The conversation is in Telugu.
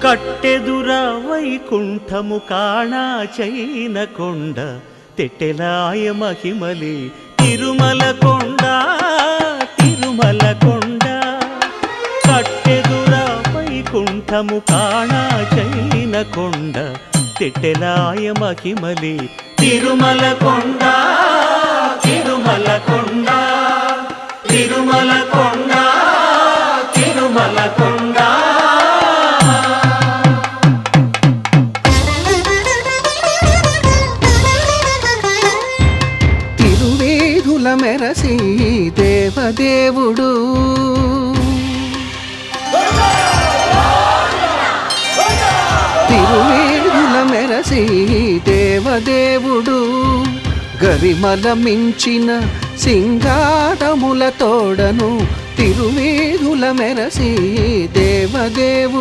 కట్టెదుర వైకుంఠము కాణా చైన కొండ తెట్టెలాయ మహిమలి తిరుమల కొండ తిరుమల కొండ కట్టెదుర వైకుంఠము కాణా చైన కొండ తెట్టెలాయ మహిమలి తిరుమల కొండ తిరుమల కొండ తిరుమల కొండ తిరుమల కొండ తిరువేధుల మెరసి దేవదేవుడు తిరువేధుల మెరసి దేవదేవుడు గరిమల మించిన సింగారముల తోడను తిరువేధుల మెరసి దేవదేవుడు